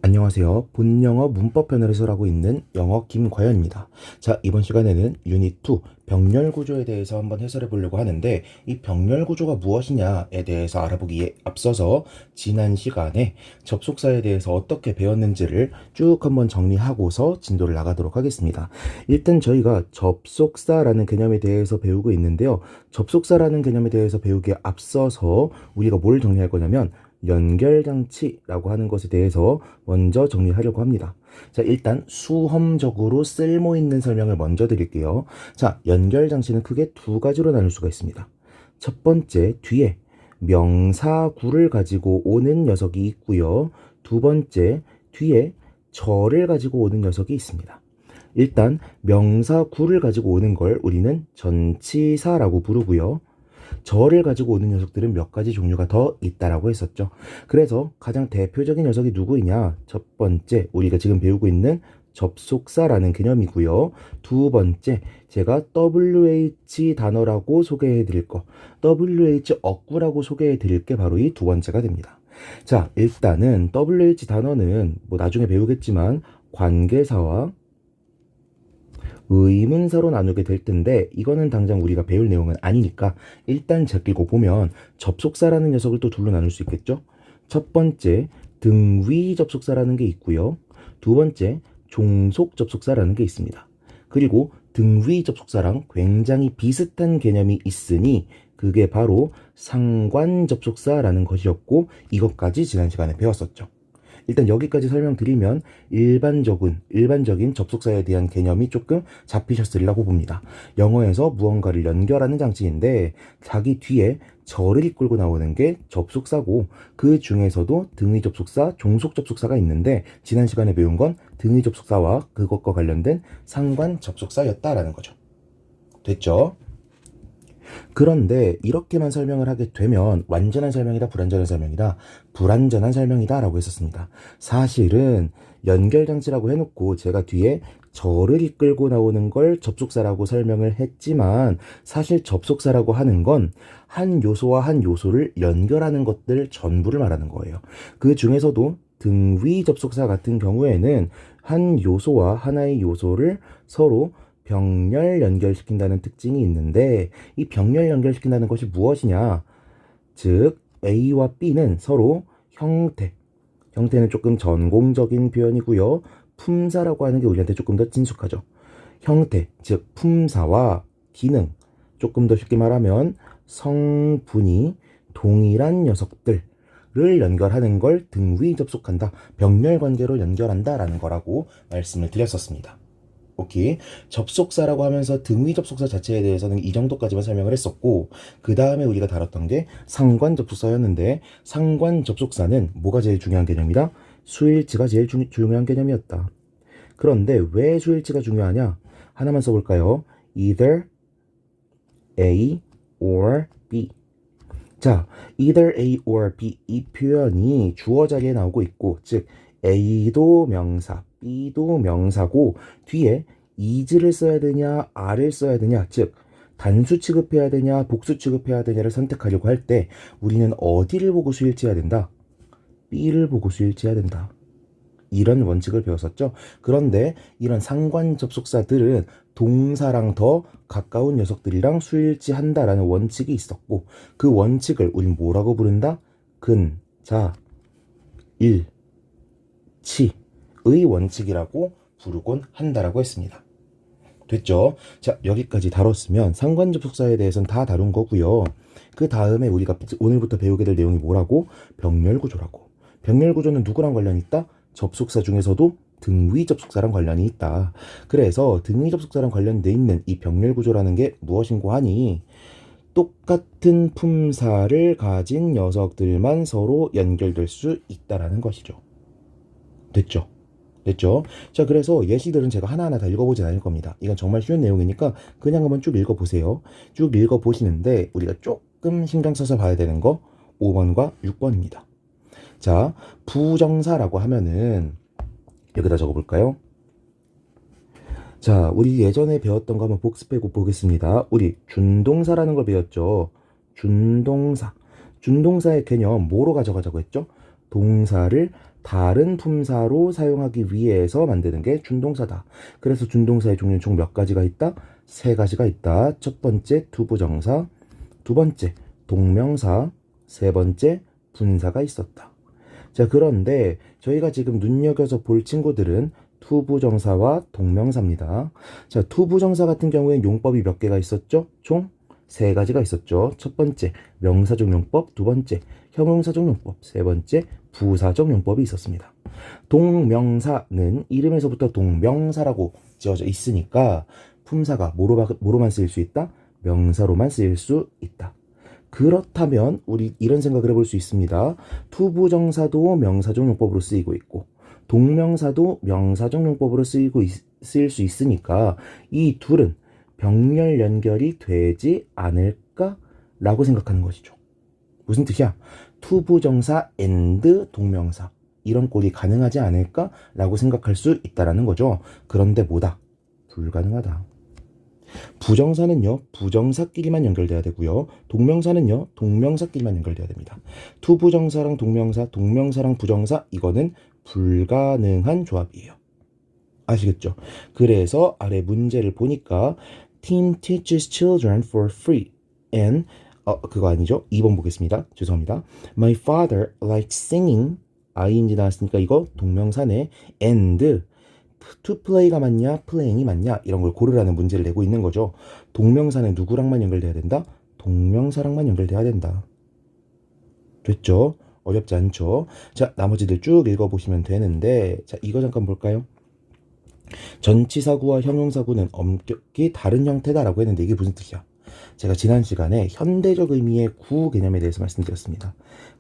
안녕하세요. 본영어 문법편을 해설하고 있는 영어 김과연입니다. 자, 이번 시간에는 유닛 2 병렬 구조에 대해서 한번 해설해 보려고 하는데, 이 병렬 구조가 무엇이냐에 대해서 알아보기에 앞서서 지난 시간에 접속사에 대해서 어떻게 배웠는지를 쭉 한번 정리하고서 진도를 나가도록 하겠습니다. 일단 저희가 접속사라는 개념에 대해서 배우고 있는데요. 접속사라는 개념에 대해서 배우기에 앞서서 우리가 뭘 정리할 거냐면 연결장치라고 하는 것에 대해서 먼저 정리하려고 합니다. 자, 일단 수험적으로 쓸모있는 설명을 먼저 드릴게요. 자, 연결장치는 크게 두 가지로 나눌 수가 있습니다. 첫 번째, 뒤에 명사구를 가지고 오는 녀석이 있고요. 두 번째, 뒤에 절을 가지고 오는 녀석이 있습니다. 일단 명사구를 가지고 오는 걸 우리는 전치사라고 부르고요. 절을 가지고 오는 녀석들은 몇 가지 종류가 더 있다라고 했었죠. 그래서 가장 대표적인 녀석이 누구이냐? 첫 번째, 우리가 지금 배우고 있는 접속사라는 개념이고요. 두 번째, 제가 WH 단어라고 소개해 드릴 거, WH 어구라고 소개해 드릴 게 바로 이 두 번째가 됩니다. 자, 일단은 WH 단어는 뭐 나중에 배우겠지만 관계사와 의문사로 나누게 될 텐데, 이거는 당장 우리가 배울 내용은 아니니까 일단 제끼고 보면 접속사라는 녀석을 또 둘로 나눌 수 있겠죠. 첫 번째, 등위 접속사라는 게 있고요. 두 번째, 종속 접속사라는 게 있습니다. 그리고 등위 접속사랑 굉장히 비슷한 개념이 있으니 그게 바로 상관 접속사라는 것이었고, 이것까지 지난 시간에 배웠었죠. 일단 여기까지 설명드리면 일반적인 접속사에 대한 개념이 조금 잡히셨으리라고 봅니다. 영어에서 무언가를 연결하는 장치인데 자기 뒤에 절을 이끌고 나오는 게 접속사고, 그 중에서도 등위 접속사, 종속 접속사가 있는데 지난 시간에 배운 건 등위 접속사와 그것과 관련된 상관 접속사였다라는 거죠. 됐죠? 그런데 이렇게만 설명을 하게 되면 완전한 설명이다, 불완전한 설명이다, 불완전한 설명이다 라고 했었습니다. 사실은 연결장치라고 해놓고 제가 뒤에 절을 이끌고 나오는 걸 접속사라고 설명을 했지만, 사실 접속사라고 하는 건 한 요소와 한 요소를 연결하는 것들 전부를 말하는 거예요. 그 중에서도 등위 접속사 같은 경우에는 한 요소와 하나의 요소를 서로 병렬 연결시킨다는 특징이 있는데, 이 병렬 연결시킨다는 것이 무엇이냐? 즉 A와 B는 서로 형태는 조금 전공적인 표현이고요. 품사라고 하는 게 우리한테 조금 더 친숙하죠. 형태, 즉 품사와 기능, 조금 더 쉽게 말하면 성분이 동일한 녀석들을 연결하는 걸 등위 접속한다, 병렬 관계로 연결한다라는 거라고 말씀을 드렸었습니다. 오케이. 접속사라고 하면서 등위 접속사 자체에 대해서는 이 정도까지만 설명을 했었고, 그 다음에 우리가 다뤘던 게 상관 접속사였는데, 상관 접속사는 뭐가 제일 중요한 개념이다? 수일치가 제일 중요한 개념이었다. 그런데 왜 수일치가 중요하냐? 하나만 써볼까요? Either A or B. 자, either A or B, 이 표현이 주어 자리에 나오고 있고, 즉 A도 명사, B도 명사고, 뒤에 is를 써야 되냐 are를 써야 되냐, 즉 단수 취급해야 되냐 복수 취급해야 되냐를 선택하려고 할 때 우리는 어디를 보고 수일치해야 된다? B를 보고 수일치해야 된다. 이런 원칙을 배웠었죠. 그런데 이런 상관 접속사들은 동사랑 더 가까운 녀석들이랑 수일치한다라는 원칙이 있었고, 그 원칙을 우린 뭐라고 부른다? 근, 자, 일, 치의 원칙이라고 부르곤 한다라고 했습니다. 됐죠? 자, 여기까지 다뤘으면 상관 접속사에 대해서는 다 다룬 거고요. 그 다음에 우리가 오늘부터 배우게 될 내용이 뭐라고? 병렬 구조라고. 병렬 구조는 누구랑 관련이 있다? 접속사 중에서도 등위 접속사랑 관련이 있다. 그래서 등위 접속사랑 관련돼 있는 이 병렬 구조라는 게 무엇인고 하니, 똑같은 품사를 가진 녀석들만 서로 연결될 수 있다라는 것이죠. 됐죠? 됐죠? 자, 그래서 예시들은 제가 하나하나 다 읽어보진 않을 겁니다. 이건 정말 쉬운 내용이니까 그냥 한번 쭉 읽어보세요. 쭉 읽어보시는데 우리가 조금 신경 써서 봐야 되는 거 5번과 6번입니다. 자, 부정사라고 하면은 여기다 적어볼까요? 자, 우리 예전에 배웠던 거 한번 복습해 보겠습니다. 우리 준동사라는 걸 배웠죠. 준동사. 준동사의 개념 뭐로 가져가자고 했죠? 동사를 다른 품사로 사용하기 위해서 만드는 게 준동사다. 그래서 준동사의 종류는 총 몇 가지가 있다? 세 가지가 있다. 첫 번째 투부정사, 두 번째 동명사, 세 번째 분사가 있었다. 자, 그런데 저희가 지금 눈여겨서 볼 친구들은 투부정사와 동명사입니다. 자, 투부정사 같은 경우에는 용법이 몇 개가 있었죠? 총 세 가지가 있었죠. 첫 번째 명사적 용법, 두 번째 형용사적 용법, 세 번째 부사적 용법이 있었습니다. 동명사는 이름에서부터 동명사라고 지어져 있으니까 품사가 뭐로만 쓰일 수 있다? 명사로만 쓰일 수 있다. 그렇다면 우리 이런 생각을 해볼 수 있습니다. 투부정사도 명사적 용법으로 쓰이고 있고 동명사도 명사적 용법으로 쓰일 수 있으니까 이 둘은 병렬 연결이 되지 않을까라고 생각하는 것이죠. 무슨 뜻이야? 투부정사 and 동명사 이런 꼴이 가능하지 않을까라고 생각할 수 있다라는 거죠. 그런데 뭐다? 불가능하다. 부정사는요, 부정사끼리만 연결돼야 되고요. 동명사는요, 동명사끼리만 연결돼야 됩니다. 투부정사랑 동명사, 동명사랑 부정사, 이거는 불가능한 조합이에요. 아시겠죠? 그래서 아래 문제를 보니까 Team teaches children for free and 그거 아니죠? 2번 보겠습니다. 죄송합니다. My father likes singing. ing 나왔으니까 이거 동명사네. and to play가 맞냐, playing이 맞냐 이런 걸 고르라는 문제를 내고 있는 거죠. 동명사는 누구랑만 연결돼야 된다? 동명사랑만 연결돼야 된다. 됐죠? 어렵지 않죠? 자, 나머지들 쭉 읽어보시면 되는데 자, 이거 잠깐 볼까요? 전치사구와 형용사구는 엄격히 다른 형태다라고 했는데 이게 무슨 뜻이야? 제가 지난 시간에 현대적 의미의 구 개념에 대해서 말씀드렸습니다.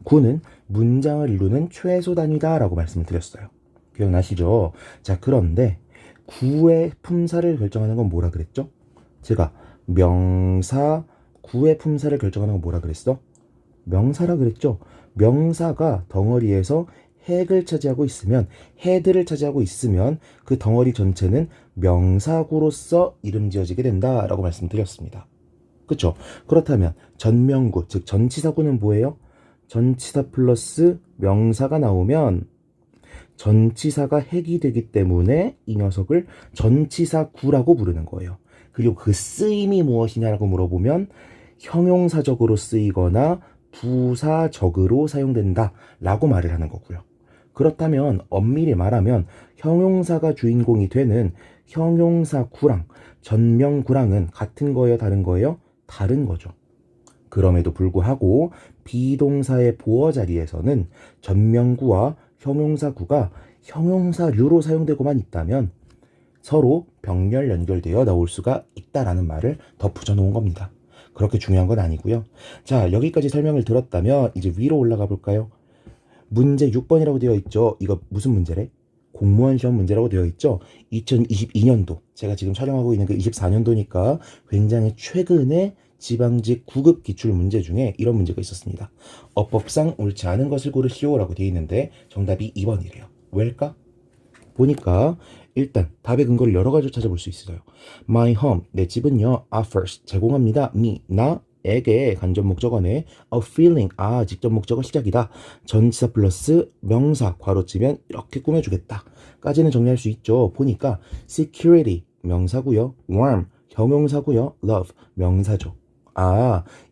구는 문장을 이루는 최소 단위다라고 말씀을 드렸어요. 기억나시죠? 자, 그런데 구의 품사를 결정하는 건 뭐라 그랬죠? 제가 명사, 구의 품사를 결정하는 건 뭐라 그랬어? 명사라 그랬죠? 명사가 덩어리에서 핵을 차지하고 있으면, 헤드를 차지하고 있으면 그 덩어리 전체는 명사구로서 이름 지어지게 된다라고 말씀드렸습니다. 그쵸? 그렇다면 전명구, 즉 전치사구는 뭐예요? 전치사 플러스 명사가 나오면 전치사가 핵이 되기 때문에 이 녀석을 전치사구라고 부르는 거예요. 그리고 그 쓰임이 무엇이냐라고 물어보면 형용사적으로 쓰이거나 부사적으로 사용된다 라고 말을 하는 거고요. 그렇다면 엄밀히 말하면 형용사가 주인공이 되는 형용사구랑 전명구랑은 같은 거예요? 다른 거예요? 다른 거죠. 그럼에도 불구하고 비동사의 보어 자리에서는 전명구와 형용사구가 형용사류로 사용되고만 있다면 서로 병렬 연결되어 나올 수가 있다라는 말을 덧붙여 놓은 겁니다. 그렇게 중요한 건 아니고요. 자, 여기까지 설명을 들었다면 이제 위로 올라가 볼까요? 문제 6번이라고 되어 있죠. 이거 무슨 문제래? 공무원 시험 문제라고 되어 있죠. 2022년도 제가 지금 촬영하고 있는 그 24년도니까 굉장히 최근에 지방직 9급 기출 문제 중에 이런 문제가 있었습니다. 어법상 옳지 않은 것을 고르시오 라고 되어 있는데 정답이 2번이래요. 왜일까? 보니까 일단 답의 근거를 여러 가지로 찾아볼 수 있어요. My home, 내 집은요, offers, 제공합니다. me, 나에게 간접 목적어네. a feeling, 직접 목적어 시작이다. 전치사 플러스 명사, 괄호치면 이렇게 꾸며주겠다. 까지는 정리할 수 있죠. 보니까 security, 명사고요. warm, 형용사고요. love, 명사죠.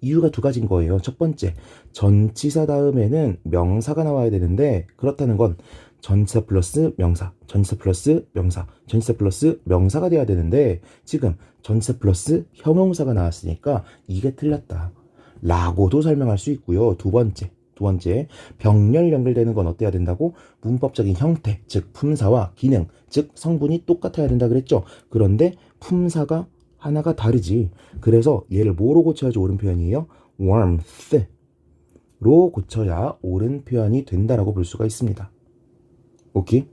이유가 두 가지인 거예요. 첫 번째, 전치사 다음에는 명사가 나와야 되는데 그렇다는 건 전치사 플러스 명사, 전치사 플러스 명사, 전치사 플러스 명사가 돼야 되는데 지금 전치사 플러스 형용사가 나왔으니까 이게 틀렸다 라고도 설명할 수 있고요. 두 번째, 병렬 연결되는 건 어때야 된다고? 문법적인 형태, 즉 품사와 기능, 즉 성분이 똑같아야 된다 그랬죠. 그런데 품사가 하나가 다르지. 그래서 얘를 뭐로 고쳐야지 옳은 표현이에요? warmth로 고쳐야 옳은 표현이 된다라고 볼 수가 있습니다. 오케이?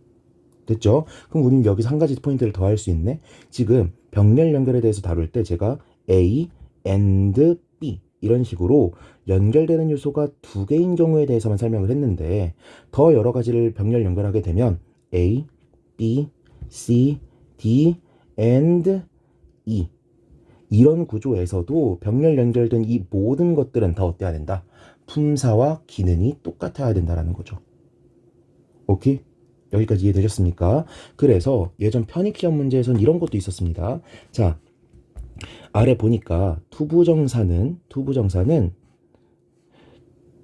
됐죠? 그럼 우리는 여기서 한 가지 포인트를 더 할 수 있네. 지금 병렬 연결에 대해서 다룰 때 제가 A, and B 이런 식으로 연결되는 요소가 두 개인 경우에 대해서만 설명을 했는데 더 여러 가지를 병렬 연결하게 되면 A, B, C, D, and E 이런 구조에서도 병렬 연결된 이 모든 것들은 다 어때야 된다? 품사와 기능이 똑같아야 된다라는 거죠. 오케이? 여기까지 이해되셨습니까? 그래서 예전 편입시험 문제에선 이런 것도 있었습니다. 자, 아래 보니까 투부정사는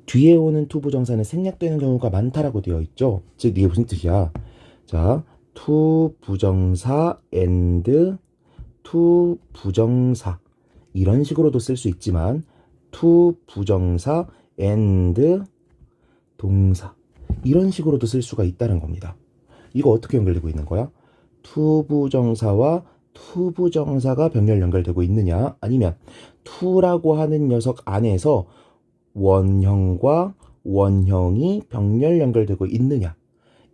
뒤에 오는 투부정사는 생략되는 경우가 많다라고 되어 있죠. 즉 이게 무슨 뜻이야? 자, 투부정사 and 투부정사 이런 식으로도 쓸 수 있지만 투부정사 and 동사 이런 식으로도 쓸 수가 있다는 겁니다. 이거 어떻게 연결되고 있는 거야? 투부정사와 투부정사가 병렬 연결되고 있느냐, 아니면 투라고 하는 녀석 안에서 원형과 원형이 병렬 연결되고 있느냐,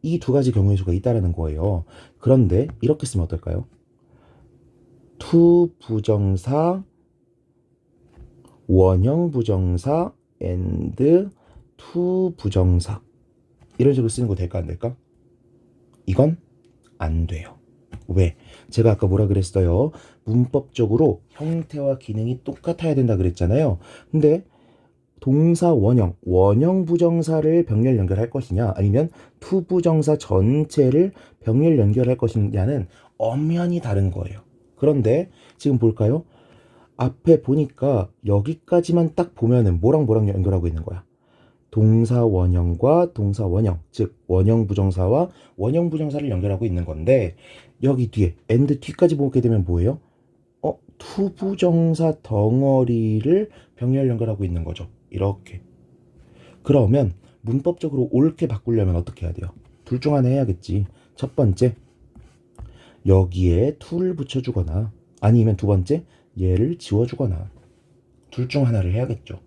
이 두 가지 경우의 수가 있다라는 거예요. 그런데 이렇게 쓰면 어떨까요? 투부정사, 원형 부정사 and 투부정사 이런 식으로 쓰는 거 될까 안 될까? 이건 안 돼요. 왜? 제가 아까 뭐라 그랬어요? 문법적으로 형태와 기능이 똑같아야 된다 그랬잖아요. 근데 동사 원형 부정사를 병렬 연결할 것이냐, 아니면 투부정사 전체를 병렬 연결할 것이냐는 엄연히 다른 거예요. 그런데 지금 볼까요? 앞에 보니까 여기까지만 딱 보면은 뭐랑 연결하고 있는 거야? 동사 원형과 동사 원형, 즉 원형 부정사와 원형 부정사를 연결하고 있는 건데, 여기 뒤에 and 뒤까지 보게 되면 뭐예요? 투부정사 덩어리를 병렬 연결하고 있는 거죠. 이렇게. 그러면 문법적으로 옳게 바꾸려면 어떻게 해야 돼요? 둘 중 하나 해야겠지. 첫 번째, 여기에 to를 붙여주거나, 아니면 두 번째, 얘를 지워주거나, 둘 중 하나를 해야겠죠.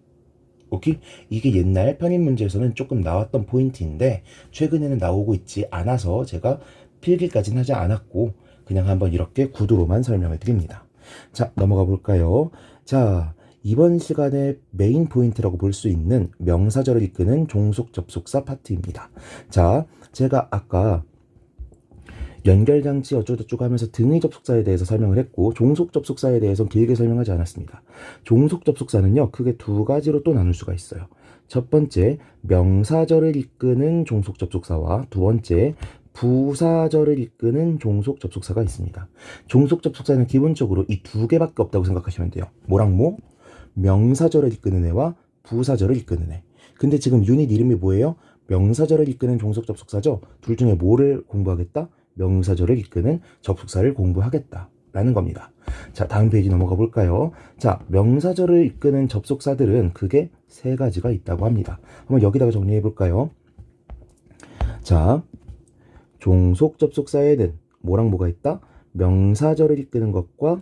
오케이? 이게 옛날 편입 문제에서는 조금 나왔던 포인트인데 최근에는 나오고 있지 않아서 제가 필기까지는 하지 않았고 그냥 한번 이렇게 구두로만 설명을 드립니다. 자, 넘어가 볼까요? 자, 이번 시간의 메인 포인트라고 볼 수 있는 명사절을 이끄는 종속 접속사 파트입니다. 자, 제가 아까 연결장치 어쩌고저쩌고 하면서 등의 접속사에 대해서 설명을 했고, 종속 접속사에 대해서는 길게 설명하지 않았습니다. 종속 접속사는요, 크게 두 가지로 또 나눌 수가 있어요. 첫 번째, 명사절을 이끄는 종속 접속사와 두 번째, 부사절을 이끄는 종속 접속사가 있습니다. 종속 접속사는 기본적으로 이 두 개밖에 없다고 생각하시면 돼요. 뭐랑 뭐? 명사절을 이끄는 애와 부사절을 이끄는 애. 근데 지금 유닛 이름이 뭐예요? 명사절을 이끄는 종속 접속사죠. 둘 중에 뭐를 공부하겠다? 명사절을 이끄는 접속사를 공부하겠다라는 겁니다. 자, 다음 페이지 넘어가 볼까요? 자, 명사절을 이끄는 접속사들은 크게 세 가지가 있다고 합니다. 한번 여기다가 정리해 볼까요? 자, 종속 접속사에는 뭐랑 뭐가 있다? 명사절을 이끄는 것과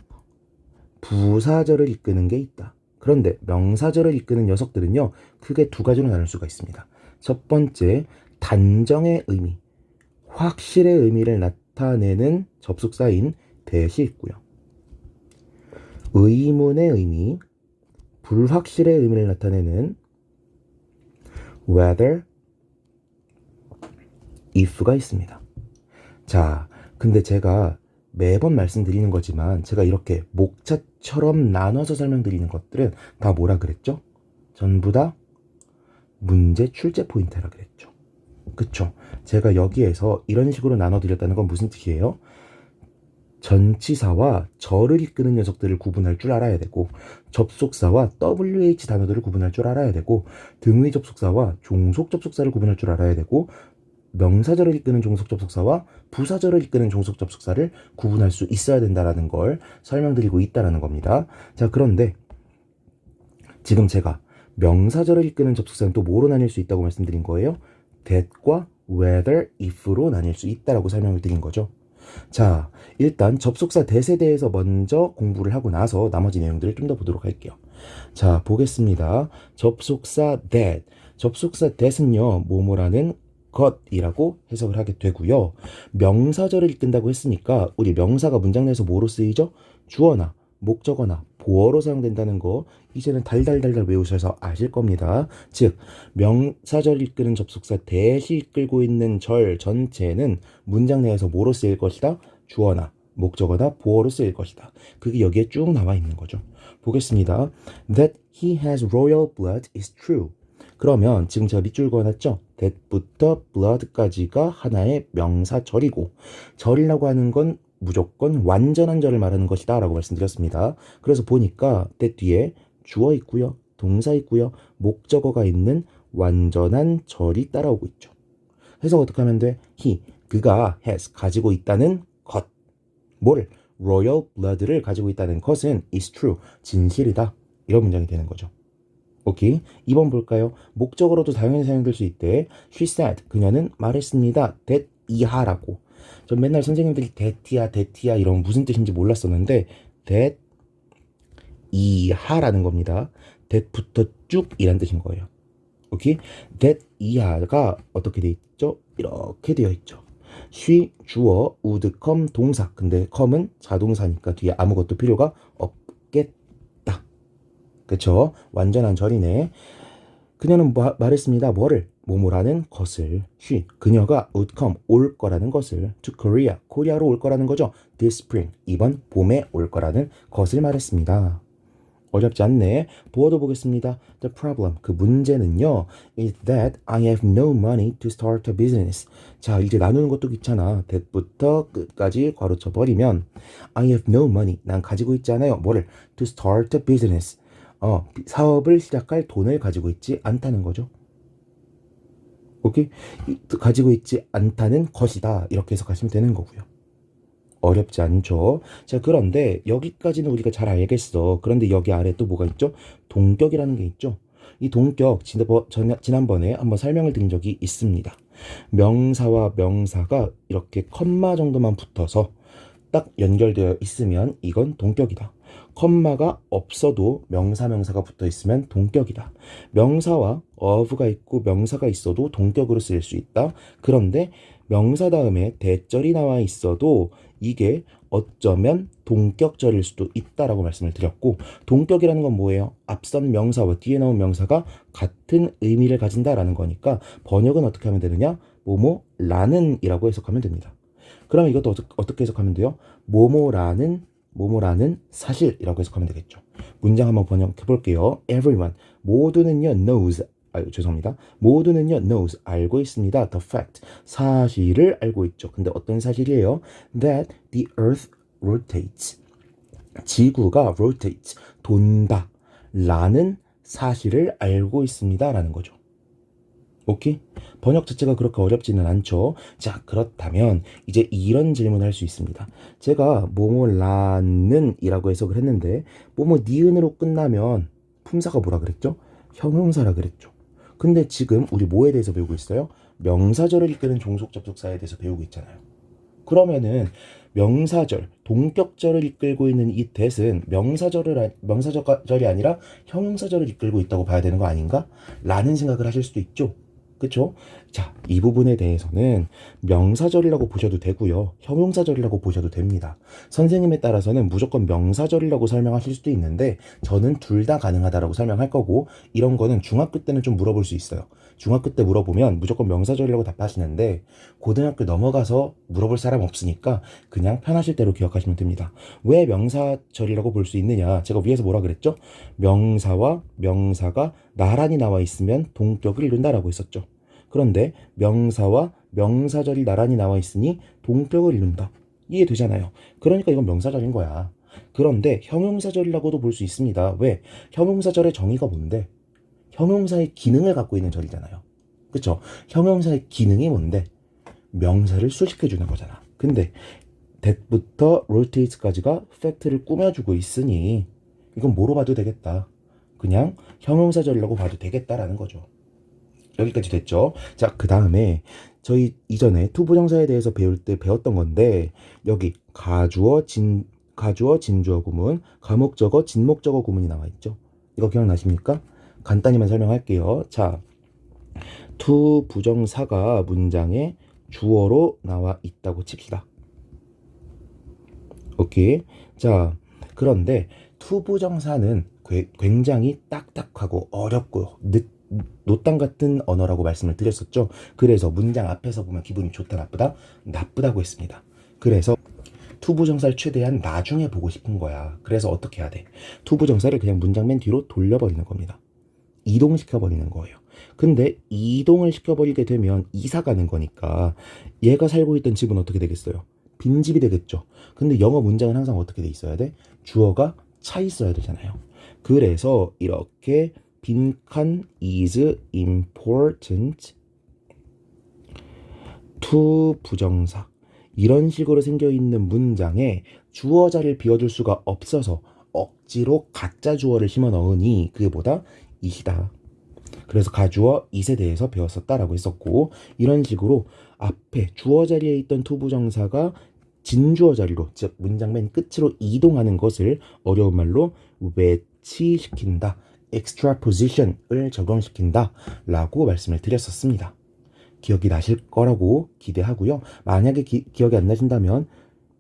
부사절을 이끄는 게 있다. 그런데 명사절을 이끄는 녀석들은요, 크게 두 가지로 나눌 수가 있습니다. 첫 번째, 단정의 의미, 확실의 의미를 나타내는 접속사인 that이 있고요. 의문의 의미, 불확실의 의미를 나타내는 whether, if가 있습니다. 자, 근데 제가 매번 말씀드리는 거지만 제가 이렇게 목차처럼 나눠서 설명드리는 것들은 다 뭐라 그랬죠? 전부 다 문제 출제 포인트라 그랬죠. 그쵸? 제가 여기에서 이런 식으로 나눠드렸다는 건 무슨 뜻이에요? 전치사와 절을 이끄는 녀석들을 구분할 줄 알아야 되고, 접속사와 WH 단어들을 구분할 줄 알아야 되고, 등의 접속사와 종속 접속사를 구분할 줄 알아야 되고, 명사절을 이끄는 종속 접속사와 부사절을 이끄는 종속 접속사를 구분할 수 있어야 된다는 걸 설명드리고 있다는 겁니다. 자, 그런데 지금 제가 명사절을 이끄는 접속사는 또 뭐로 나뉠 수 있다고 말씀드린 거예요? that과 whether, if로 나뉠 수 있다라고 설명을 드린 거죠. 자, 일단 접속사 that에 대해서 먼저 공부를 하고 나서 나머지 내용들을 좀 더 보도록 할게요. 자, 보겠습니다. 접속사 that은요, 뭐뭐라는 것이라고 해석을 하게 되고요. 명사절을 이끈다고 했으니까 우리 명사가 문장 내에서 뭐로 쓰이죠? 주어나 목적어나 보어로 사용된다는 거 이제는 달달달달 외우셔서 아실 겁니다. 즉, 명사절을 이끄는 접속사 that이 이끌고 있는 절 전체는 문장 내에서 뭐로 쓰일 것이다? 주어나 목적어나 보어로 쓰일 것이다. 그게 여기에 쭉 나와 있는 거죠. 보겠습니다. That he has royal blood is true. 그러면 지금 제가 밑줄 그어놨죠? that부터 blood까지가 하나의 명사절이고 절이라고 하는 건 무조건 완전한 절을 말하는 것이다 라고 말씀드렸습니다. 그래서 보니까 that 뒤에 주어 있고요. 동사 있고요. 목적어가 있는 완전한 절이 따라오고 있죠. 해석 어떻게 하면 돼? 그가 has 가지고 있다는 것. 뭐를? royal blood를 가지고 있다는 것은 is true. 진실이다. 이런 문장이 되는 거죠. 오케이. 2번 볼까요? 목적어로도 당연히 사용될 수 있대. She said. 그녀는 말했습니다. that 이하라고. 전 맨날 선생님들이 that이야 이런 무슨 뜻인지 몰랐었는데 that 이하라는 겁니다. that부터 쭉 이란 뜻인 거예요. 오케이? that 이하가 어떻게 돼 있죠? 이렇게 되어 있죠. she 주어, would come 동사. 근데 come은 자동사니까 뒤에 아무것도 필요가 없겠다. 그쵸? 완전한 절이네. 그녀는 말했습니다. 뭐를? 뭐뭐라는 것을. she 그녀가 would come 올 거라는 것을 to Korea 코리아로 올 거라는 거죠. this spring 이번 봄에 올 거라는 것을 말했습니다. 어렵지 않네. 보어도 보겠습니다. The problem, 그 문제는요. is that I have no money to start a business. 자, 이제 나누는 것도 귀찮아. that부터 끝까지 괄호쳐 버리면 I have no money. 난 가지고 있지 않아요. 뭐를? to start a business. 사업을 시작할 돈을 가지고 있지 않다는 거죠. 오케이? 가지고 있지 않다는 것이다. 이렇게 해석하시면 되는 거고요. 어렵지 않죠. 자, 그런데 여기까지는 우리가 잘 알겠어. 그런데 여기 아래 또 뭐가 있죠? 동격이라는 게 있죠. 이 동격 지난번에 한번 설명을 드린 적이 있습니다. 명사와 명사가 이렇게 컴마 정도만 붙어서 딱 연결되어 있으면 이건 동격이다. 컴마가 없어도 명사가 붙어 있으면 동격이다. 명사와 of가 있고 명사가 있어도 동격으로 쓰일 수 있다. 그런데 명사 다음에 대절이 나와 있어도 이게 어쩌면 동격절일 수도 있다라고 말씀을 드렸고, 동격이라는 건 뭐예요? 앞선 명사와 뒤에 나온 명사가 같은 의미를 가진다라는 거니까 번역은 어떻게 하면 되느냐? 뭐뭐라는 이라고 해석하면 됩니다. 그러면 이것도 어떻게 해석하면 돼요? 뭐뭐라는 사실이라고 해석하면 되겠죠. 문장 한번 번역해 볼게요. Everyone, 모두는요 knows, 죄송합니다. 모두는요 knows, 알고 있습니다. The fact, 사실을 알고 있죠. 근데 어떤 사실이에요? That the earth rotates, 지구가 rotates, 돈다 라는 사실을 알고 있습니다 라는 거죠. 오케이? 번역 자체가 그렇게 어렵지는 않죠. 자, 그렇다면 이제 이런 질문을 할 수 있습니다. 제가 뭐뭐라는 이라고 해석을 했는데 뭐뭐 니은으로 끝나면 품사가 뭐라 그랬죠? 형용사라 그랬죠. 근데 지금 우리 뭐에 대해서 배우고 있어요? 명사절을 이끄는 종속 접속사에 대해서 배우고 있잖아요. 그러면은 명사절, 동격절을 이끌고 있는 이 that은 명사절이 아니라 형용사절을 이끌고 있다고 봐야 되는 거 아닌가? 라는 생각을 하실 수도 있죠. 그쵸? 자, 이 부분에 대해서는 명사절이라고 보셔도 되고요. 형용사절이라고 보셔도 됩니다. 선생님에 따라서는 무조건 명사절이라고 설명하실 수도 있는데 저는 둘 다 가능하다라고 설명할 거고, 이런 거는 중학교 때는 좀 물어볼 수 있어요. 중학교 때 물어보면 무조건 명사절이라고 답하시는데 고등학교 넘어가서 물어볼 사람 없으니까 그냥 편하실 대로 기억하시면 됩니다. 왜 명사절이라고 볼 수 있느냐? 제가 위에서 뭐라 그랬죠? 명사와 명사가 나란히 나와 있으면 동격을 이룬다라고 했었죠. 그런데 명사와 명사절이 나란히 나와 있으니 동격을 이룬다. 이해되잖아요. 그러니까 이건 명사절인 거야. 그런데 형용사절이라고도 볼 수 있습니다. 왜? 형용사절의 정의가 뭔데? 형용사의 기능을 갖고 있는 절이잖아요. 그쵸? 형용사의 기능이 뭔데? 명사를 수식해주는 거잖아. 근데 that부터 rotates까지가 팩트를 꾸며주고 있으니 이건 뭐로 봐도 되겠다. 그냥 형용사절이라고 봐도 되겠다라는 거죠. 여기까지 됐죠? 자, 그 다음에 저희 이전에 투부정사에 대해서 배울 때 배웠던 건데 여기 가주어, 진주어 구문, 가목적어, 진목적어 구문이 나와 있죠. 이거 기억나십니까? 간단히만 설명할게요. 자, 투부정사가 문장에 주어로 나와 있다고 칩시다. 오케이. 자, 그런데 투부정사는 굉장히 딱딱하고 어렵고 노땅 같은 언어라고 말씀을 드렸었죠. 그래서 문장 앞에서 보면 기분이 좋다 나쁘다? 나쁘다고 했습니다. 그래서 투부정사를 최대한 나중에 보고 싶은 거야. 그래서 어떻게 해야 돼? 투부정사를 그냥 문장 맨 뒤로 돌려버리는 겁니다. 이동시켜버리는 거예요. 근데 이동을 시켜버리게 되면 이사 가는 거니까 얘가 살고 있던 집은 어떻게 되겠어요? 빈집이 되겠죠. 근데 영어 문장은 항상 어떻게 돼 있어야 돼? 주어가 차 있어야 되잖아요. 그래서 이렇게 빈칸 is important to 부정사 이런 식으로 생겨 있는 문장에 주어 자리를 비워줄 수가 없어서 억지로 가짜 주어를 심어 넣으니 그게 뭐다? 이시다. 그래서 가주어 it에 대해서 배웠었다라고 했었고 이런 식으로 앞에 주어 자리에 있던 to 부정사가 진주어 자리로 즉 문장 맨 끝으로 이동하는 것을 어려운 말로 외치시킨다. extraposition을 적용시킨다 라고 말씀을 드렸었습니다. 기억이 나실 거라고 기대하고요. 만약에 기억이 안 나신다면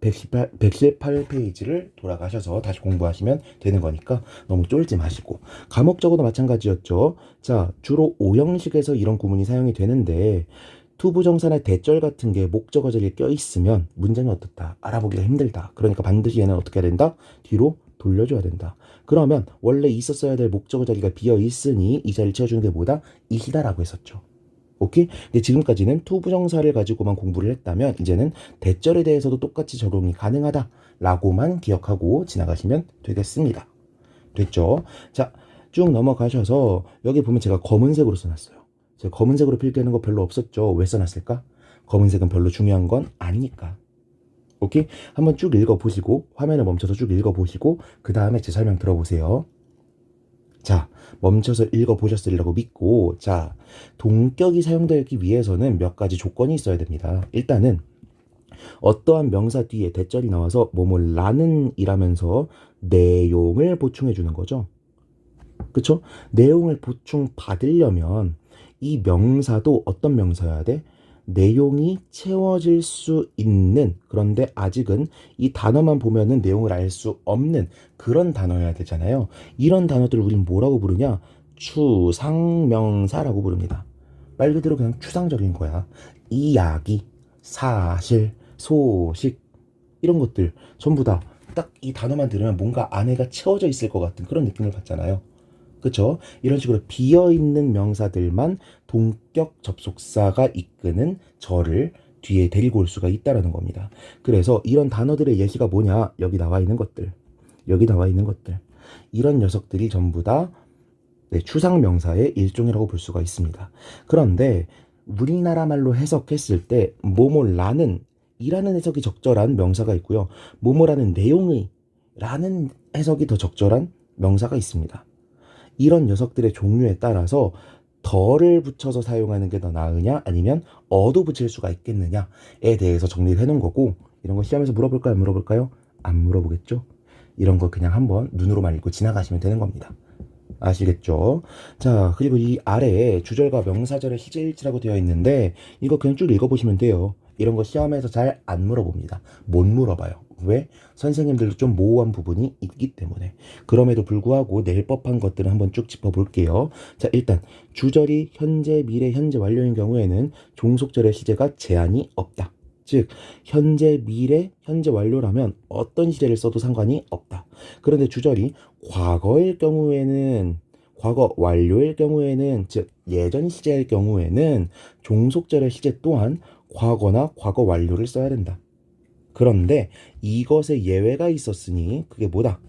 118페이지를 돌아가셔서 다시 공부하시면 되는 거니까 너무 쫄지 마시고 과목적으도 마찬가지였죠. 자, 주로 오형식에서 이런 구문이 사용이 되는데 투부정사나 대절 같은 게 목적어 자리에 껴있으면 문장이 어떻다 알아보기가 힘들다. 그러니까 반드시 얘는 어떻게 해야 된다? 뒤로 돌려줘야 된다. 그러면 원래 있었어야 될 목적어 자리가 비어있으니 이 자리를 채워주는 게 뭐다? 이시다라고 했었죠. 오케이? 근데 지금까지는 투부정사를 가지고만 공부를 했다면 이제는 대절에 대해서도 똑같이 적용이 가능하다라고만 기억하고 지나가시면 되겠습니다. 됐죠? 자, 쭉 넘어가셔서 여기 보면 제가 검은색으로 써놨어요. 제가 검은색으로 필기하는 거 별로 없었죠? 왜 써놨을까? 검은색은 별로 중요한 건 아니니까. 오케이? 한번 쭉 읽어보시고 화면을 멈춰서 쭉 읽어보시고 그 다음에 제 설명 들어보세요. 자, 멈춰서 읽어보셨으리라고 믿고 자, 동격이 사용되기 위해서는 몇 가지 조건이 있어야 됩니다. 일단은 어떠한 명사 뒤에 대절이 나와서 뭐뭐라는 이라면서 내용을 보충해 주는 거죠. 그쵸? 내용을 보충 받으려면 이 명사도 어떤 명사여야 돼? 내용이 채워질 수 있는 그런데 아직은 이 단어만 보면은 내용을 알 수 없는 그런 단어여야 되잖아요. 이런 단어들을 우리는 뭐라고 부르냐? 추상명사라고 부릅니다. 말 그대로 그냥 추상적인 거야. 이야기, 사실, 소식 이런 것들 전부 다 딱 이 단어만 들으면 뭔가 안에가 채워져 있을 것 같은 그런 느낌을 받잖아요. 그쵸? 이런 식으로 비어있는 명사들만 동격 접속사가 이끄는 절을 뒤에 데리고 올 수가 있다는 겁니다. 그래서 이런 단어들의 예시가 뭐냐? 여기 나와 있는 것들. 여기 나와 있는 것들. 이런 녀석들이 전부 다 추상명사의 일종이라고 볼 수가 있습니다. 그런데 우리나라 말로 해석했을 때 뭐뭐라는 이라는 해석이 적절한 명사가 있고요. 뭐뭐라는 내용의 라는 해석이 더 적절한 명사가 있습니다. 이런 녀석들의 종류에 따라서 덜을 붙여서 사용하는 게 더 나으냐 아니면 어도 붙일 수가 있겠느냐에 대해서 정리를 해놓은 거고 이런 거 시험에서 물어볼까요? 안 물어볼까요? 안 물어보겠죠? 이런 거 그냥 한번 눈으로만 읽고 지나가시면 되는 겁니다. 아시겠죠? 자, 그리고 이 아래에 주절과 명사절의 시제일치라고 되어 있는데 이거 그냥 쭉 읽어보시면 돼요. 이런 거 시험에서 잘 안 물어봅니다. 못 물어봐요. 왜? 선생님들도 좀 모호한 부분이 있기 때문에. 그럼에도 불구하고 낼 법한 것들을 한번 쭉 짚어볼게요. 자, 일단 주절이 현재, 미래, 현재 완료인 경우에는 종속절의 시제가 제한이 없다. 즉 현재, 미래, 현재 완료라면 어떤 시제를 써도 상관이 없다. 그런데 주절이 과거일 경우에는 과거 완료일 경우에는 즉 예전 시제일 경우에는 종속절의 시제 또한 과거나 과거 완료를 써야 된다. 그런데 이것에 예외가 있었으니 그게 뭐다?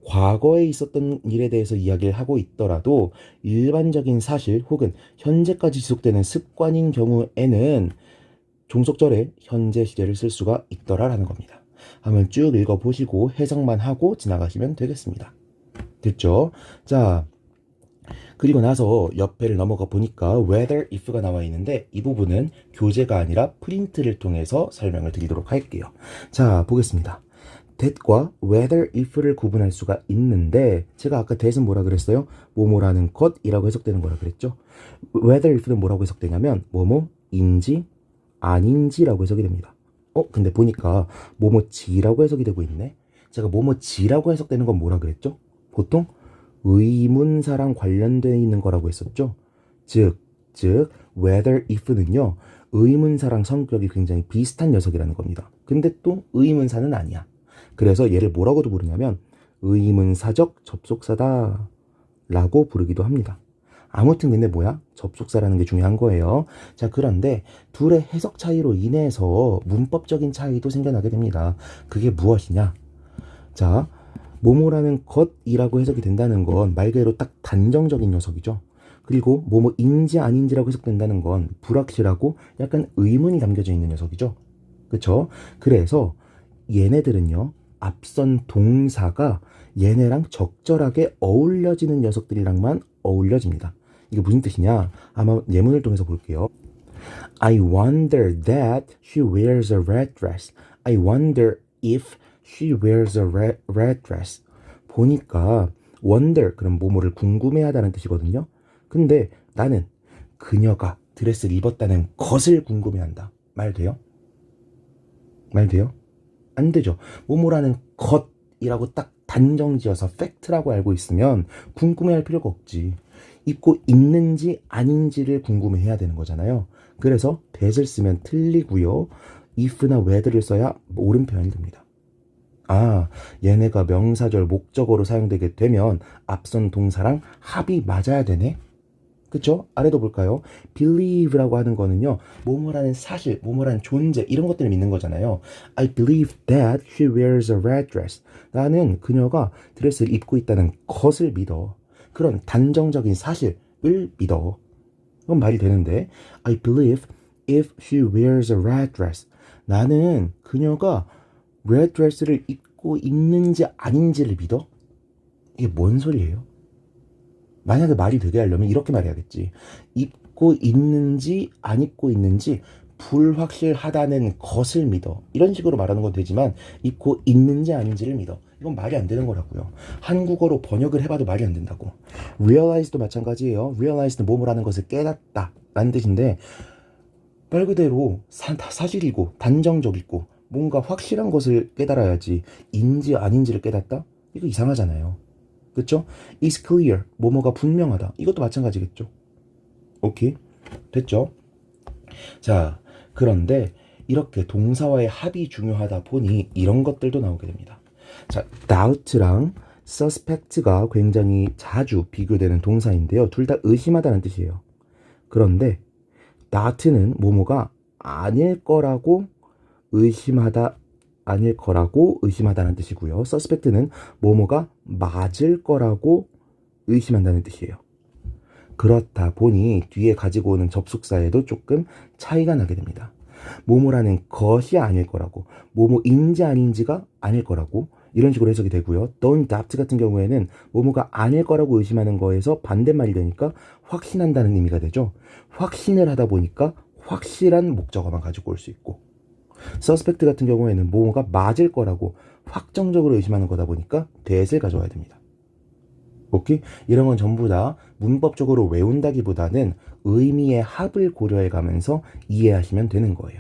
과거에 있었던 일에 대해서 이야기를 하고 있더라도 일반적인 사실 혹은 현재까지 지속되는 습관인 경우에는 종속절에 현재 시제를 쓸 수가 있더라라는 겁니다. 한번 쭉 읽어보시고 해석만 하고 지나가시면 되겠습니다. 됐죠? 자, 그리고 나서 옆에를 넘어가 보니까 whether if가 나와 있는데 이 부분은 교재가 아니라 프린트를 통해서 설명을 드리도록 할게요. 자, 보겠습니다. that과 whether if를 구분할 수가 있는데 제가 아까 that은 뭐라 그랬어요? 뭐뭐라는 것이라고 해석되는 거라 그랬죠. whether if는 뭐라고 해석되냐면 뭐뭐인지 아닌지라고 해석이 됩니다. 근데 보니까 뭐뭐지라고 해석이 되고 있네. 제가 뭐뭐지라고 해석되는 건 뭐라 그랬죠? 보통 의문사랑 관련되어 있는 거라고 했었죠. 즉 whether if는요 의문사랑 성격이 굉장히 비슷한 녀석이라는 겁니다. 근데 또 의문사는 아니야. 그래서 얘를 뭐라고도 부르냐면 의문사적 접속사다 라고 부르기도 합니다. 아무튼 근데 뭐야? 접속사라는 게 중요한 거예요. 자, 그런데 둘의 해석 차이로 인해서 문법적인 차이도 생겨나게 됩니다. 그게 무엇이냐? 자, 뭐뭐라는 것이라고 해석이 된다는 건 말 그대로 딱 단정적인 녀석이죠. 그리고 뭐뭐인지 아닌지라고 해석된다는 건 불확실하고 약간 의문이 담겨져 있는 녀석이죠. 그쵸? 그래서 얘네들은요, 앞선 동사가 얘네랑 적절하게 어울려지는 녀석들이랑만 어울려집니다. 이게 무슨 뜻이냐? 아마 예문을 통해서 볼게요. I wonder that she wears a red dress. I wonder if she wears a red dress. 보니까 wonder 그럼 뭐뭐를 궁금해하다는 뜻이거든요. 근데 나는 그녀가 드레스를 입었다는 것을 궁금해한다. 말 돼요? 말 돼요? 안 되죠. 뭐뭐라는 것이라고 딱 단정지어서 팩트라고 알고 있으면 궁금해할 필요가 없지. 입고 있는지 아닌지를 궁금해해야 되는 거잖아요. 그래서 that을 쓰면 틀리고요. if나 whether를 써야 옳은 표현이 됩니다. 아, 얘네가 명사절 목적어로 사용되게 되면 앞선 동사랑 합이 맞아야 되네. 그쵸? 아래도 볼까요? believe라고 하는 거는요, 뭐뭐라는 사실, 뭐뭐라는 존재, 이런 것들을 믿는 거잖아요. I believe that she wears a red dress. 나는 그녀가 드레스를 입고 있다는 것을 믿어. 그런 단정적인 사실을 믿어. 그건 말이 되는데, I believe if she wears a red dress. 나는 그녀가 red dress를 입고 있는지 아닌지를 믿어? 이게 뭔 소리예요? 만약에 말이 되게 하려면 이렇게 말해야겠지. 입고 있는지 안 입고 있는지 불확실하다는 것을 믿어. 이런 식으로 말하는 건 되지만 입고 있는지 아닌지를 믿어. 이건 말이 안 되는 거라고요. 한국어로 번역을 해봐도 말이 안 된다고. realize도 마찬가지예요. realize는 뭐뭐라는 것을 깨닫다 라는 뜻인데 말 그대로 사실이고 단정적이고 뭔가 확실한 것을 깨달아야지 인지 아닌지를 깨닫다? 이거 이상하잖아요. 그쵸? is clear, 뭐뭐가 분명하다. 이것도 마찬가지겠죠. 오케이? 됐죠? 자, 그런데 이렇게 동사와의 합이 중요하다 보니 이런 것들도 나오게 됩니다. 자, doubt랑 suspect가 굉장히 자주 비교되는 동사인데요. 둘 다 의심하다는 뜻이에요. 그런데 doubt는 뭐뭐가 아닐 거라고 의심하다, 아닐 거라고 의심하다는 뜻이고요. suspect는 뭐뭐가 맞을 거라고 의심한다는 뜻이에요. 그렇다 보니 뒤에 가지고 오는 접속사에도 조금 차이가 나게 됩니다. 뭐뭐라는 것이 아닐 거라고, 뭐뭐인지 아닌지가 아닐 거라고 이런 식으로 해석이 되고요. don't doubt 같은 경우에는 뭐뭐가 아닐 거라고 의심하는 거에서 반대말이 되니까 확신한다는 의미가 되죠. 확신을 하다 보니까 확실한 목적어만 가지고 올 수 있고 suspect 같은 경우에는 뭐가 맞을 거라고 확정적으로 의심하는 거다 보니까 that을 가져와야 됩니다. 오케이? 이런 건 전부 다 문법적으로 외운다기보다는 의미의 합을 고려해 가면서 이해하시면 되는 거예요.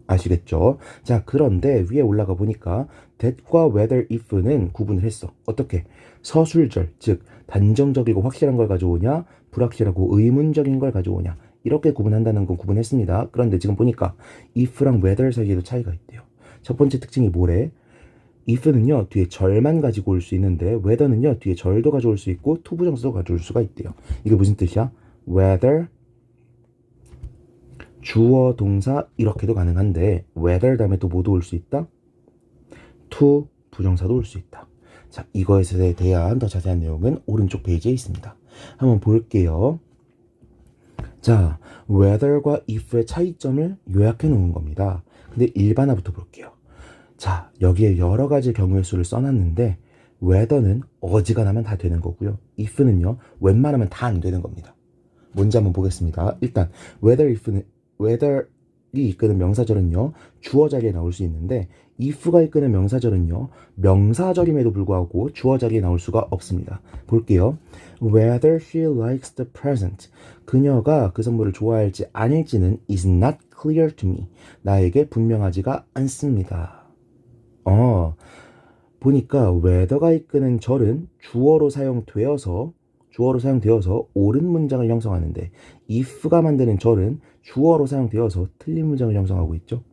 아시겠죠? 자, 그런데 위에 올라가 보니까 that과 whether if는 구분을 했어. 어떻게? 서술절, 즉 단정적이고 확실한 걸 가져오냐, 불확실하고 의문적인 걸 가져오냐, 이렇게 구분한다는 건 구분했습니다. 그런데 지금 보니까 if랑 whether 사이에도 차이가 있대요. 첫 번째 특징이 뭐래? if는요 뒤에 절만 가지고 올 수 있는데 whether는요 뒤에 절도 가져올 수 있고 투부정사도 가져올 수가 있대요. 이게 무슨 뜻이야? whether 주어 동사 이렇게도 가능한데 whether 다음에 또 뭐도 올 수 있다? to 부정사도 올 수 있다. 자, 이것에 대한 더 자세한 내용은 오른쪽 페이지에 있습니다. 한번 볼게요. 자, whether과 if의 차이점을 요약해 놓은 겁니다. 근데 일반화부터 볼게요. 자, 여기에 여러 가지 경우의 수를 써놨는데 whether는 어지간하면 다 되는 거고요. if는요, 웬만하면 다 안 되는 겁니다. 뭔지 한번 보겠습니다. 일단 whether이 이끄는 명사절은요, 주어 자리에 나올 수 있는데 if가 이끄는 명사절은요, 명사절임에도 불구하고 주어 자리에 나올 수가 없습니다. 볼게요. Whether she likes the present. 그녀가 그 선물을 좋아할지 아닐지는 is not clear to me. 나에게 분명하지가 않습니다. 보니까 whether가 이끄는 절은 주어로 사용되어서 옳은 문장을 형성하는데 if가 만드는 절은 주어로 사용되어서 틀린 문장을 형성하고 있죠.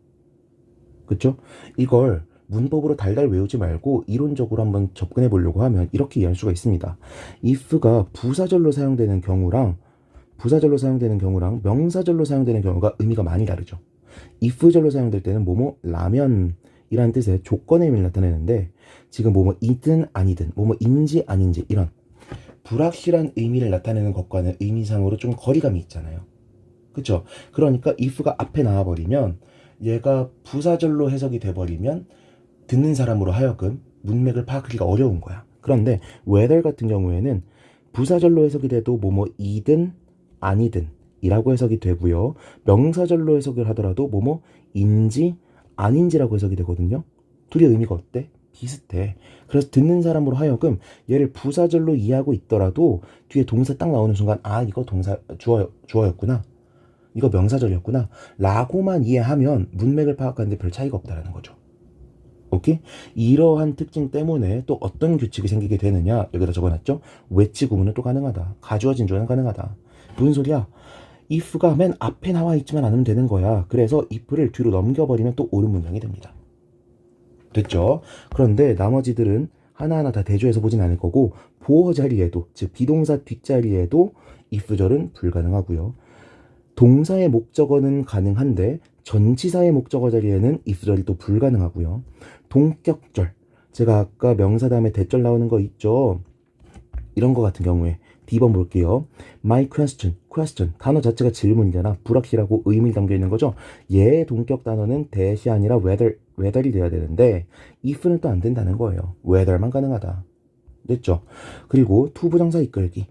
그쵸? 이걸 문법으로 달달 외우지 말고 이론적으로 한번 접근해 보려고 하면 이렇게 이해할 수가 있습니다. if가 부사절로 사용되는 경우랑 명사절로 사용되는 경우가 의미가 많이 다르죠. if절로 사용될 때는 뭐뭐 라면이라는 뜻의 조건의 의미를 나타내는데 지금 뭐뭐이든 아니든 뭐뭐인지 아닌지 이런 불확실한 의미를 나타내는 것과는 의미상으로 좀 거리감이 있잖아요. 그쵸? 그러니까 if가 앞에 나와버리면 얘가 부사절로 해석이 돼버리면 듣는 사람으로 하여금 문맥을 파악하기가 어려운 거야. 그런데 whether 같은 경우에는 부사절로 해석이 돼도 뭐뭐이든 아니든 이라고 해석이 되고요. 명사절로 해석을 하더라도 뭐뭐인지 아닌지라고 해석이 되거든요. 둘이 의미가 어때? 비슷해. 그래서 듣는 사람으로 하여금 얘를 부사절로 이해하고 있더라도 뒤에 동사 딱 나오는 순간 아 이거 동사 주어였구나. 이거 명사절이었구나. 라고만 이해하면 문맥을 파악하는데 별 차이가 없다라는 거죠. 오케이? 이러한 특징 때문에 또 어떤 규칙이 생기게 되느냐 여기다 적어놨죠? 외치 구문은 또 가능하다. 가주어 진주어는 가능하다. 무슨 소리야? if가 맨 앞에 나와 있지만 않으면 되는 거야. 그래서 if를 뒤로 넘겨버리면 또 옳은 문장이 됩니다. 됐죠? 그런데 나머지들은 하나하나 다 대조해서 보진 않을 거고 보어 자리에도 즉 비동사 뒷자리에도 if절은 불가능하고요. 동사의 목적어는 가능한데 전치사의 목적어 자리에는 if절이 또 불가능하고요. 동격절 제가 아까 명사 다음에 대절 나오는 거 있죠? 이런 거 같은 경우에 D번 볼게요. My question 단어 자체가 질문이잖아. 불확실하고 의미 담겨 있는 거죠. 얘의 동격 단어는 that이 아니라 whether이 돼야 되는데 if는 또 안 된다는 거예요. whether만 가능하다. 됐죠? 그리고 투부정사 이끌기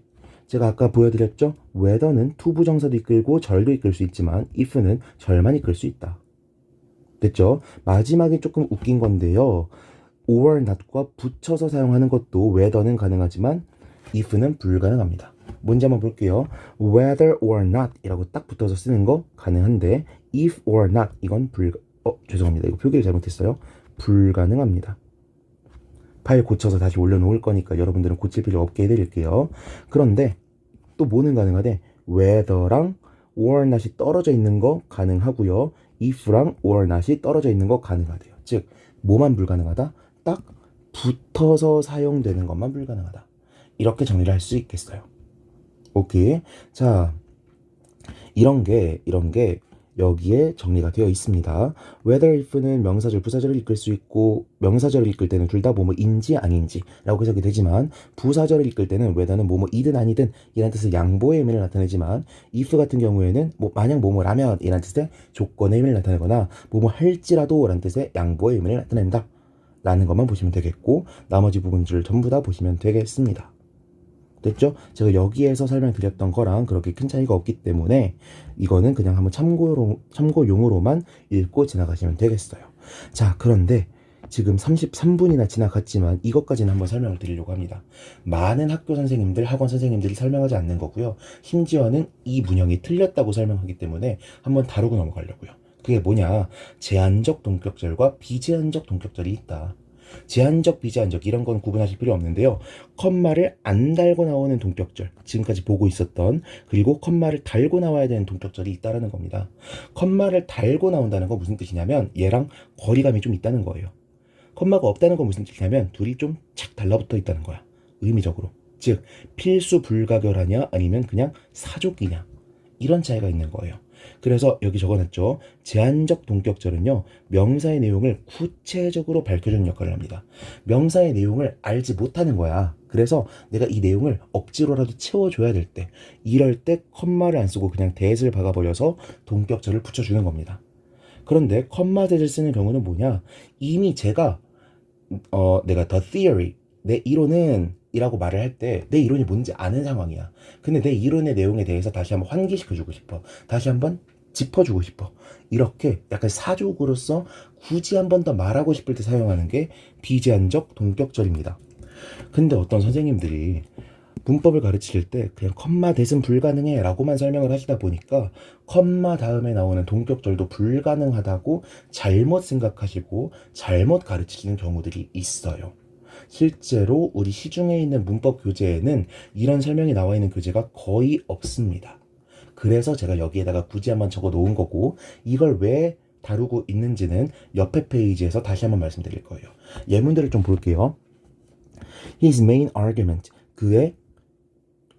제가 아까 보여드렸죠? whether는 투부정사도 이끌고 절도 이끌 수 있지만 if는 절만 이끌 수 있다. 됐죠? 마지막에 조금 웃긴 건데요. or not과 붙여서 사용하는 것도 whether는 가능하지만 if는 불가능합니다. 뭔지 한번 볼게요. whether or not 이라고 딱 붙어서 쓰는 거 가능한데 if or not 이건 죄송합니다. 이거 표기를 잘못했어요. 불가능합니다. 파일 고쳐서 다시 올려놓을 거니까 여러분들은 고칠 필요 없게 해드릴게요. 그런데 또 뭐는 가능하대? whether랑 or not이 떨어져 있는 거 가능하고요. if랑 or not이 떨어져 있는 거 가능하대요. 즉 뭐만 불가능하다? 딱 붙어서 사용되는 것만 불가능하다. 이렇게 정리를 할 수 있겠어요. 오케이. 자, 이런 게 여기에 정리가 되어 있습니다. whether if는 명사절, 부사절을 이끌 수 있고 명사절을 이끌 때는 둘 다 뭐뭐인지 아닌지라고 해석이 되지만 부사절을 이끌 때는 whether는 뭐뭐이든 아니든 이란 뜻의 양보의 의미를 나타내지만 if 같은 경우에는 만약 뭐뭐라면 이란 뜻의 조건의 의미를 나타내거나 뭐뭐 할지라도 라는 뜻의 양보의 의미를 나타낸다 라는 것만 보시면 되겠고 나머지 부분들을 전부 다 보시면 되겠습니다. 됐죠? 제가 여기에서 설명드렸던 거랑 그렇게 큰 차이가 없기 때문에 이거는 그냥 한번 참고용으로만 읽고 지나가시면 되겠어요. 자, 그런데 지금 33분이나 지나갔지만 이것까지는 한번 설명을 드리려고 합니다. 많은 학교 선생님들, 학원 선생님들이 설명하지 않는 거고요. 심지어는 이 문형이 틀렸다고 설명하기 때문에 한번 다루고 넘어가려고요. 그게 뭐냐? 제한적 동격절과 비제한적 동격절이 있다. 제한적, 비제한적 이런 건 구분하실 필요 없는데요. 컴마를 안 달고 나오는 동격절, 지금까지 보고 있었던 그리고 컴마를 달고 나와야 되는 동격절이 있다는 겁니다. 컴마를 달고 나온다는 건 무슨 뜻이냐면 얘랑 거리감이 좀 있다는 거예요. 컴마가 없다는 건 무슨 뜻이냐면 둘이 좀 착 달라붙어 있다는 거야. 의미적으로. 즉 필수 불가결하냐 아니면 그냥 사족이냐 이런 차이가 있는 거예요. 그래서 여기 적어놨죠. 제한적 동격절은요. 명사의 내용을 구체적으로 밝혀주는 역할을 합니다. 명사의 내용을 알지 못하는 거야. 그래서 내가 이 내용을 억지로라도 채워줘야 될 때 이럴 때 컴마를 안 쓰고 그냥 that을 박아버려서 동격절을 붙여주는 겁니다. 그런데 컴마 that을 쓰는 경우는 뭐냐? 이미 제가 내가 the theory, 내 이론은 이라고 말을 할 때 내 이론이 뭔지 아는 상황이야. 근데 내 이론의 내용에 대해서 다시 한번 환기시켜주고 싶어. 다시 한번 짚어주고 싶어. 이렇게 약간 사족으로서 굳이 한 번 더 말하고 싶을 때 사용하는 게 비제한적 동격절입니다. 근데 어떤 선생님들이 문법을 가르칠 때 그냥 컴마 that은 불가능해 라고만 설명을 하시다 보니까 컴마 다음에 나오는 동격절도 불가능하다고 잘못 생각하시고 잘못 가르치시는 경우들이 있어요. 실제로 우리 시중에 있는 문법 교재에는 이런 설명이 나와 있는 교재가 거의 없습니다. 그래서 제가 여기에다가 굳이 한번 적어 놓은 거고 이걸 왜 다루고 있는지는 옆에 페이지에서 다시 한번 말씀드릴 거예요. 예문들을 좀 볼게요. His main argument, 그의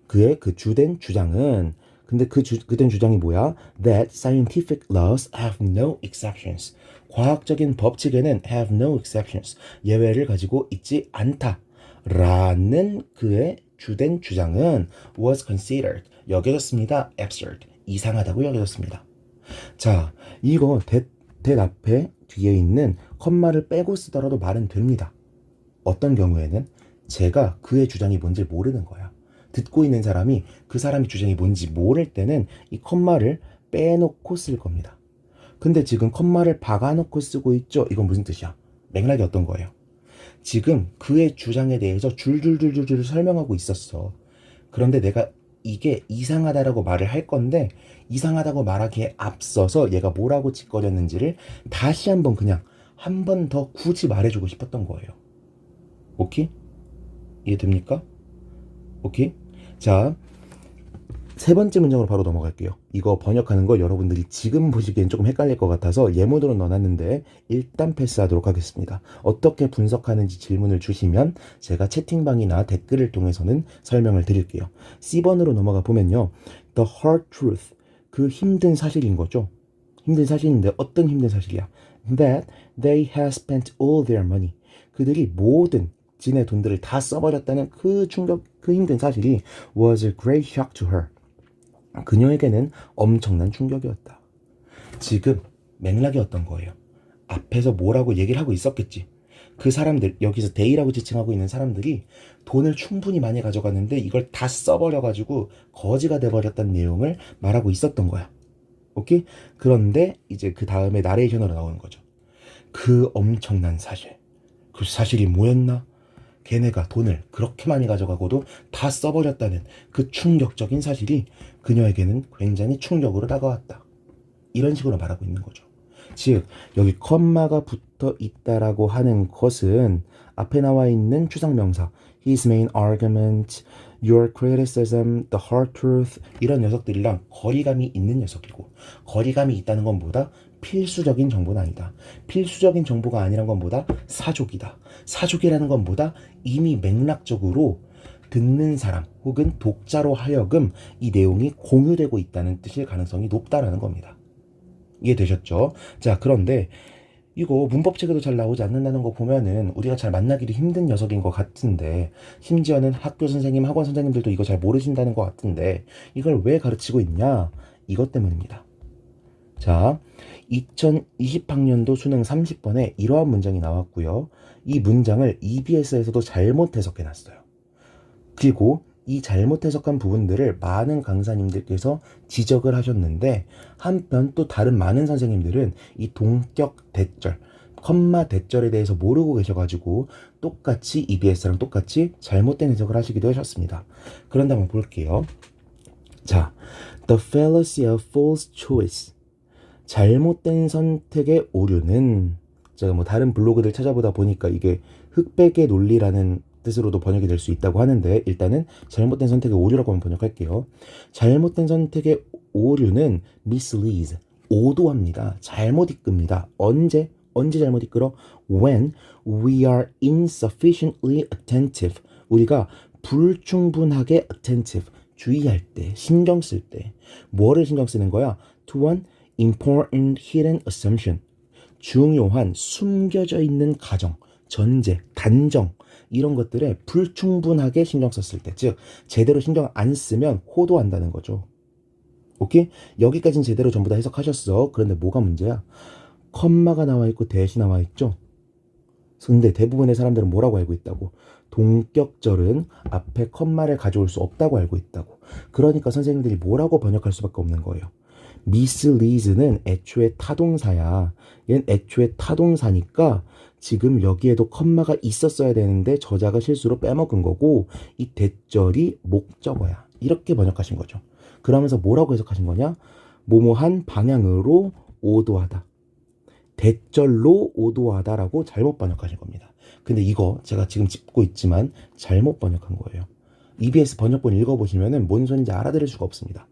그 주된 주장은, 근데 그된 주장이 뭐야? That scientific laws have no exceptions. 과학적인 법칙에는 have no exceptions. 예외를 가지고 있지 않다. 라는 그의 주된 주장은 was considered. 여겨졌습니다. absurd. 이상하다고 여겨졌습니다. 자, 이거 that 앞에 뒤에 있는 컴마를 빼고 쓰더라도 말은 됩니다. 어떤 경우에는 제가 그의 주장이 뭔지 모르는 거야. 듣고 있는 사람이 그 사람의 주장이 뭔지 모를 때는 이 컴마를 빼놓고 쓸 겁니다. 근데 지금 컴마를 박아놓고 쓰고 있죠? 이건 무슨 뜻이야? 맥락이 어떤 거예요? 지금 그의 주장에 대해서 줄줄줄줄 설명하고 있었어. 그런데 내가 이게 이상하다라고 말을 할 건데 이상하다고 말하기에 앞서서 얘가 뭐라고 짓거렸는지를 다시 한번 그냥 한 번 더 굳이 말해주고 싶었던 거예요. 오케이? 이해됩니까? 오케이? 자, 세 번째 문장으로 바로 넘어갈게요. 이거 번역하는 거 여러분들이 지금 보시기엔 조금 헷갈릴 것 같아서 예문으로 넣어놨는데 일단 패스하도록 하겠습니다. 어떻게 분석하는지 질문을 주시면 제가 채팅방이나 댓글을 통해서는 설명을 드릴게요. C번으로 넘어가 보면요. The hard truth, 그 힘든 사실인 거죠. 힘든 사실인데 어떤 힘든 사실이야? That they have spent all their money. 그들이 모든 지네 돈들을 다 써버렸다는 그 충격, 그 힘든 사실이 was a great shock to her. 그녀에게는 엄청난 충격이었다. 지금 맥락이 어떤 거예요? 앞에서 뭐라고 얘기를 하고 있었겠지. 그 사람들, 여기서 데이라고 지칭하고 있는 사람들이 돈을 충분히 많이 가져갔는데 이걸 다 써버려가지고 거지가 돼버렸다는 내용을 말하고 있었던 거야. 오케이? 그런데 이제 그 다음에 나레이션으로 나오는 거죠. 그 엄청난 사실. 그 사실이 뭐였나? 걔네가 돈을 그렇게 많이 가져가고도 다 써버렸다는 그 충격적인 사실이 그녀에게는 굉장히 충격으로 다가왔다. 이런 식으로 말하고 있는 거죠. 즉, 여기 컴마가 붙어 있다라고 하는 것은 앞에 나와 있는 추상명사 his main argument, your criticism, the hard truth 이런 녀석들이랑 거리감이 있는 녀석이고 거리감이 있다는 건 뭐다? 필수적인 정보는 아니다. 필수적인 정보가 아니란 건 뭐다? 사족이다. 사족이라는 건 뭐다? 이미 맥락적으로 듣는 사람 혹은 독자로 하여금 이 내용이 공유되고 있다는 뜻일 가능성이 높다라는 겁니다. 이해되셨죠? 자, 그런데 이거 문법책에도 잘 나오지 않는다는 거 보면은 우리가 잘 만나기도 힘든 녀석인 것 같은데 심지어는 학교 선생님, 학원 선생님들도 이거 잘 모르신다는 것 같은데 이걸 왜 가르치고 있냐? 이것 때문입니다. 자, 2020학년도 수능 30번에 이러한 문장이 나왔고요. 이 문장을 EBS에서도 잘못 해석해놨어요. 그리고 이 잘못 해석한 부분들을 많은 강사님들께서 지적을 하셨는데 한편 또 다른 많은 선생님들은 이 동격 대절, 컴마 대절에 대해서 모르고 계셔가지고 똑같이 EBS랑 똑같이 잘못된 해석을 하시기도 하셨습니다. 그런다면 볼게요. 자, The fallacy of false choice. 잘못된 선택의 오류는 제가 뭐 다른 블로그들 찾아보다 보니까 이게 흑백의 논리라는 뜻으로도 번역이 될 수 있다고 하는데 일단은 잘못된 선택의 오류라고 한번 번역할게요. 잘못된 선택의 오류는 misleads, 오도합니다. 잘못 이끕니다. 언제 잘못 이끌어? When we are insufficiently attentive. 우리가 불충분하게 attentive, 주의할 때, 신경 쓸 때. 뭐를 신경 쓰는 거야? To one important hidden assumption. 중요한 숨겨져 있는 가정, 전제, 단정 이런 것들에 불충분하게 신경 썼을 때, 즉 제대로 신경 안 쓰면 호도한다는 거죠. 오케이? 여기까지는 제대로 전부 다 해석하셨어. 그런데 뭐가 문제야? 컴마가 나와 있고 대시 나와 있죠. 근데 대부분의 사람들은 뭐라고 알고 있다고? 동격절은 앞에 컴마를 가져올 수 없다고 알고 있다고. 그러니까 선생님들이 뭐라고 번역할 수밖에 없는 거예요. misleads는 애초에 타동사야. 얘는 애초에 타동사니까 지금 여기에도 컴마가 있었어야 되는데 저자가 실수로 빼먹은 거고 이 대절이 목적어야. 이렇게 번역하신 거죠. 그러면서 뭐라고 해석하신 거냐? 뭐뭐한 방향으로 오도하다. 대절로 오도하다라고 잘못 번역하신 겁니다. 근데 이거 제가 지금 짚고 있지만 잘못 번역한 거예요. EBS 번역본 읽어보시면은 뭔 소리인지 알아들을 수가 없습니다.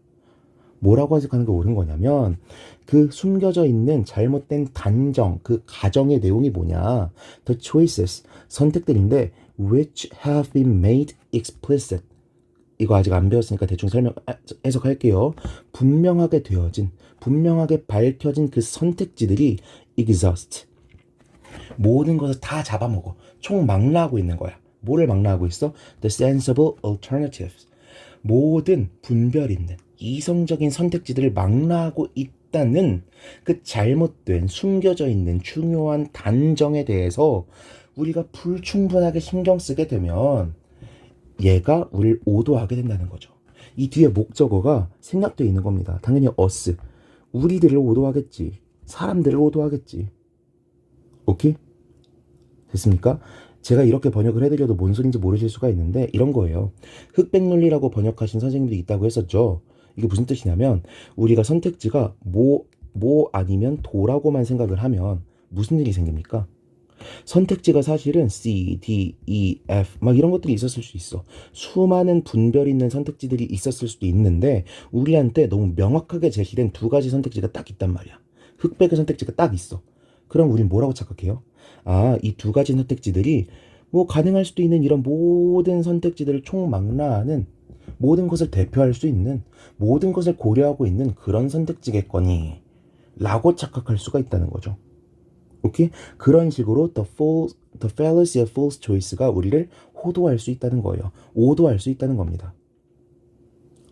뭐라고 해석하는 게 옳은 거냐면 그 숨겨져 있는 잘못된 단정, 그 가정의 내용이 뭐냐? The choices, 선택들인데 which have been made explicit. 이거 아직 안 배웠으니까 대충 해석할게요. 분명하게 되어진, 분명하게 밝혀진 그 선택지들이 exhaust. 모든 것을 다 잡아먹어. 총 망라하고 있는 거야. 뭐를 망라하고 있어? The sensible alternatives. 모든 분별 있는 이성적인 선택지들을 망라하고 있다는 그 잘못된 숨겨져 있는 중요한 단정에 대해서 우리가 불충분하게 신경 쓰게 되면 얘가 우리를 오도하게 된다는 거죠. 이 뒤에 목적어가 생략되어 있는 겁니다. 당연히 us. 우리들을 오도하겠지. 사람들을 오도하겠지. 오케이? 됐습니까? 제가 이렇게 번역을 해드려도 뭔 소린지 모르실 수가 있는데 이런 거예요. 흑백 논리라고 번역하신 선생님들이 있다고 했었죠. 이게 무슨 뜻이냐면 우리가 선택지가 뭐 아니면 도라고만 생각을 하면 무슨 일이 생깁니까? 선택지가 사실은 C, D, E, F 막 이런 것들이 있었을 수 있어. 수많은 분별 있는 선택지들이 있었을 수도 있는데 우리한테 너무 명확하게 제시된 두 가지 선택지가 딱 있단 말이야. 흑백의 선택지가 딱 있어. 그럼 우린 뭐라고 착각해요? 아, 이 두 가지 선택지들이 뭐 가능할 수도 있는 이런 모든 선택지들을 총망라하는 모든 것을 대표할 수 있는 모든 것을 고려하고 있는 그런 선택지겠거니 라고 착각할 수가 있다는 거죠. 오케이? 그런 식으로 the fallacy of false choice가 우리를 호도할 수 있다는 거예요. 오도할 수 있다는 겁니다.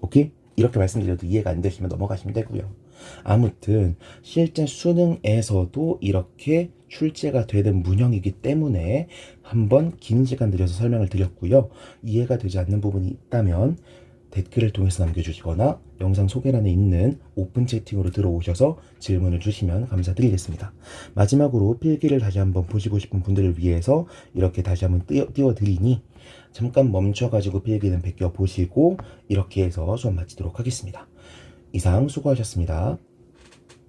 오케이? 이렇게 말씀드려도 이해가 안 되시면 넘어가시면 되고요. 아무튼 실제 수능에서도 이렇게 출제가 되는 문형이기 때문에 한번 긴 시간 들여서 설명을 드렸고요. 이해가 되지 않는 부분이 있다면 댓글을 통해서 남겨주시거나 영상 소개란에 있는 오픈 채팅으로 들어오셔서 질문을 주시면 감사드리겠습니다. 마지막으로 필기를 다시 한번 보시고 싶은 분들을 위해서 이렇게 다시 한번 띄워드리니 잠깐 멈춰가지고 필기는 베껴보시고 이렇게 해서 수업 마치도록 하겠습니다. 이상 수고하셨습니다.